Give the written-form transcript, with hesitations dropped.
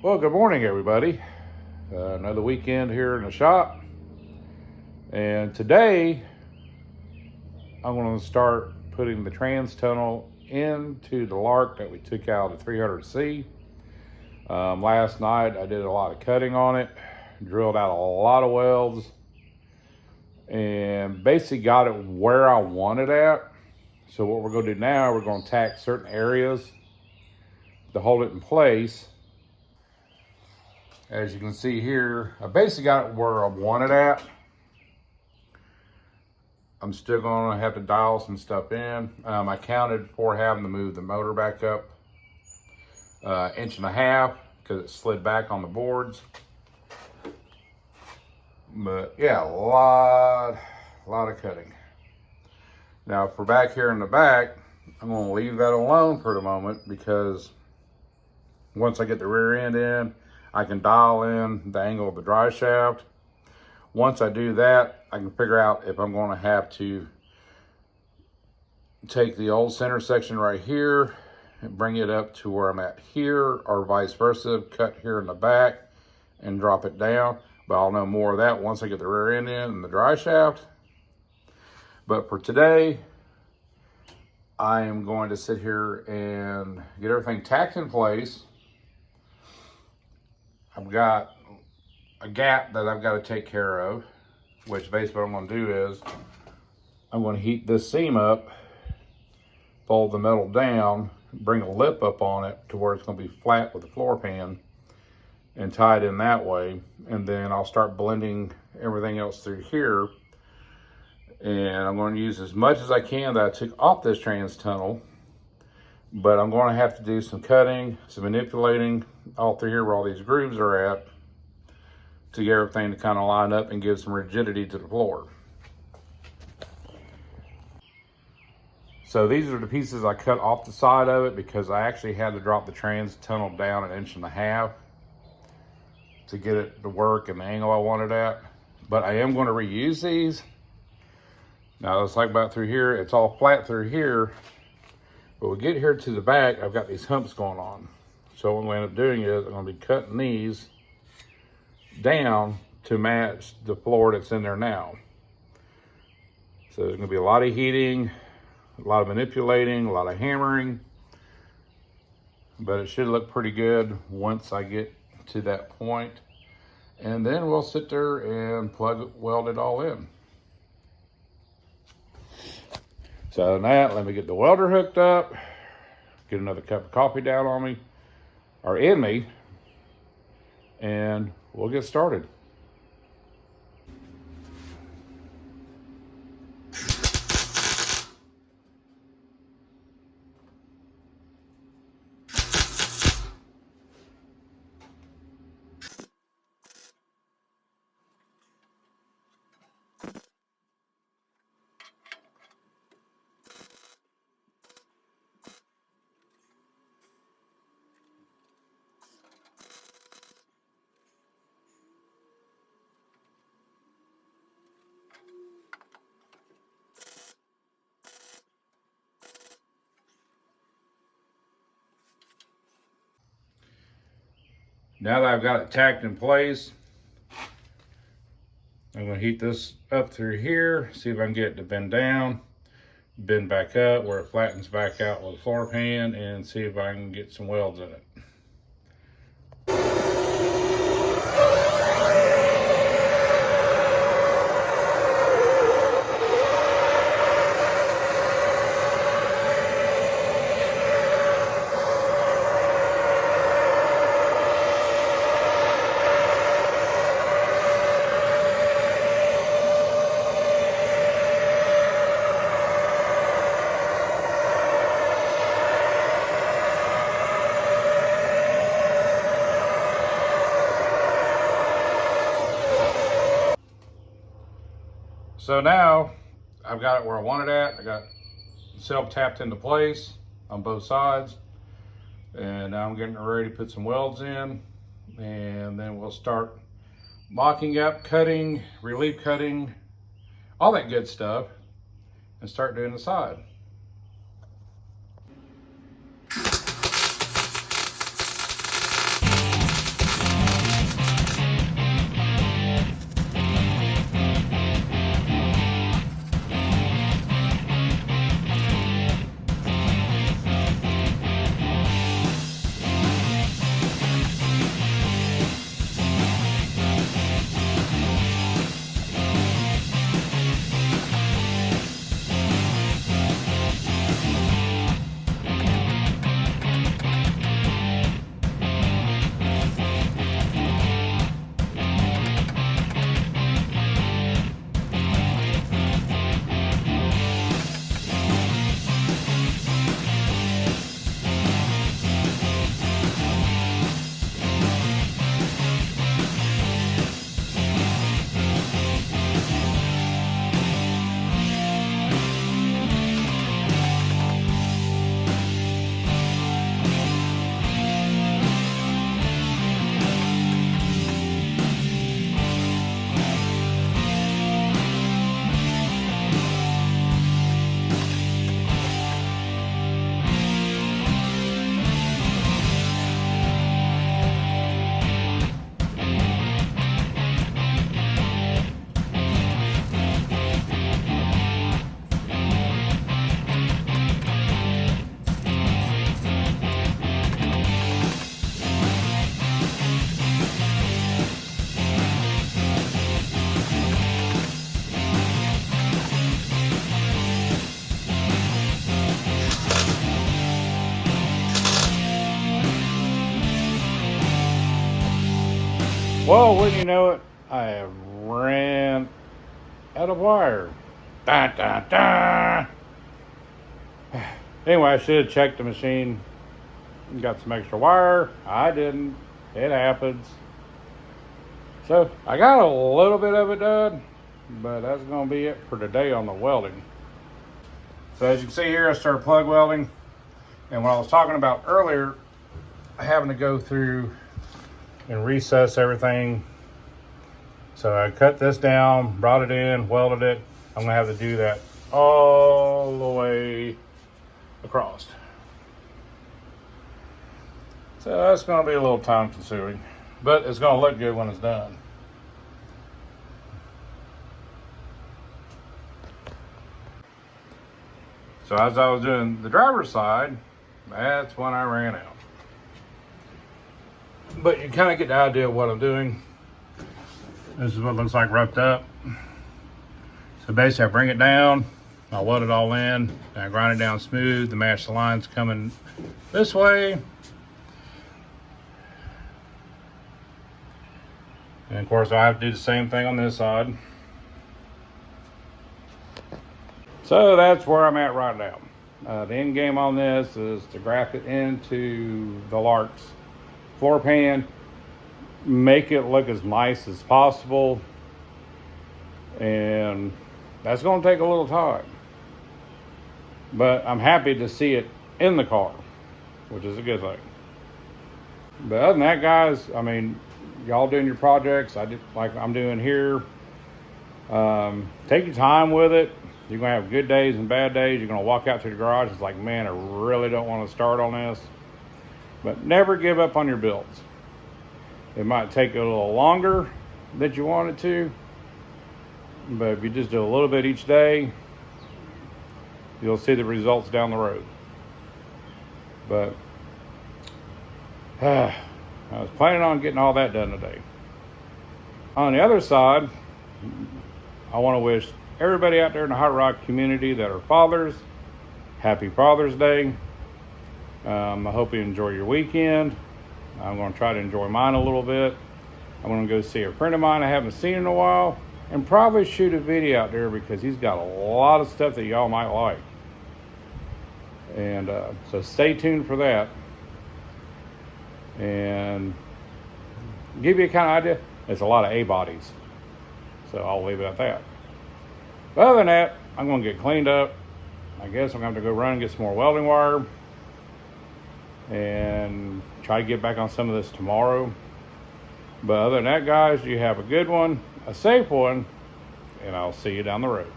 Well, good morning, everybody. Another weekend here in the shop. And today, I'm going to start putting the trans tunnel into the Lark that we took out of 300C. Last night, I did a lot of cutting on it, drilled out a lot of welds, and basically got it where I want it at. So what we're going to do now, we're going to tack certain areas to hold it in place. As you can see here, I basically got it where I want it at. I'm still going to have to dial some stuff in. I counted before having to move the motor back up 1.5 inches because it slid back on the boards. But yeah, a lot of cutting. Now for back here in the back, I'm going to leave that alone for the moment because once I get the rear end in, I can dial in the angle of the drive shaft. Once I do that, I can figure out if I'm going to have to take the old center section right here and bring it up to where I'm at here, or vice versa, cut here in the back and drop it down. But I'll know more of that once I get the rear end in and the drive shaft. But for today, I am going to sit here and get everything tacked in place. I've got a gap that I've got to take care of, which basically what I'm going to do is I'm going to heat this seam up, fold the metal down, bring a lip up on it to where it's going to be flat with the floor pan and tie it in that way. And then I'll start blending everything else through here. And I'm going to use as much as I can that I took off this trans tunnel, but I'm going to have to do some cutting, some manipulating all through here where all these grooves are at to get everything to kind of line up and give some rigidity to the floor. So these are the pieces I cut off the side of it because I actually had to drop the trans tunnel down 1.5 inches to get it to work and the angle I wanted at. But I am going to reuse these. Now let's talk about through here. It's all flat through here. But we get here to the back, I've got these humps going on. So what I'm going to end up doing is I'm going to be cutting these down to match the floor that's in there now. So there's going to be a lot of heating, a lot of manipulating, a lot of hammering. But it should look pretty good once I get to that point. And then we'll sit there and weld it all in. So other than that, let me get the welder hooked up, get another cup of coffee down on me, or in me, and we'll get started. Now that I've got it tacked in place, I'm going to heat this up through here, see if I can get it to bend down, bend back up where it flattens back out with a floor pan, and see if I can get some welds in it. So now I've got it where I want it at. I got self tapped into place on both sides. And now I'm getting ready to put some welds in, and then we'll start mocking up, cutting, relief cutting, all that good stuff, and start doing the side. Well, wouldn't you know it, I have ran out of wire. Da, da, da. Anyway, I should have checked the machine and got some extra wire. I didn't. It happens. So I got a little bit of it done, but that's going to be it for today on the welding. So as you can see here, I started plug welding. And what I was talking about earlier, having to go through and recess everything. So I cut this down, brought it in, welded it. I'm gonna have to do that all the way across. So that's gonna be a little time consuming, but it's gonna look good when it's done. So as I was doing the driver's side, that's when I ran out. But you kind of get the idea of what I'm doing. This is what it looks like roughed up. So basically I bring it down, I weld it all in, and I grind it down smooth to match the lines coming this way. And of course I have to do the same thing on this side. So that's where I'm at right now. The end game on this is to graft it into the Lark's floor pan, make it look as nice as possible, and that's going to take a little time. But I'm happy to see it in the car, which is a good thing. But other than that, guys, I mean, y'all doing your projects, I did like I'm doing here. Take your time with it. You're going to have good days and bad days. You're going to walk out to the garage. It's like, man, I really don't want to start on this. But never give up on your builds. It might take a little longer than you want it to. But if you just do a little bit each day, you'll see the results down the road. But I was planning on getting all that done today. On the other side, I want to wish everybody out there in the Hot Rock community that are fathers, happy Father's Day. I hope you enjoy your weekend. I'm going to try to enjoy mine a little bit. I'm going to go see a friend of mine I haven't seen in a while and probably shoot a video out there because he's got a lot of stuff that y'all might like. And so stay tuned for that. And give you a kind of idea, it's a lot of A-bodies. So I'll leave it at that. But other than that, I'm going to get cleaned up. I guess I'm going to have to go run and get some more welding wire and try to get back on some of this tomorrow. But other than that, guys, you have a good one, a safe one, and I'll see you down the road.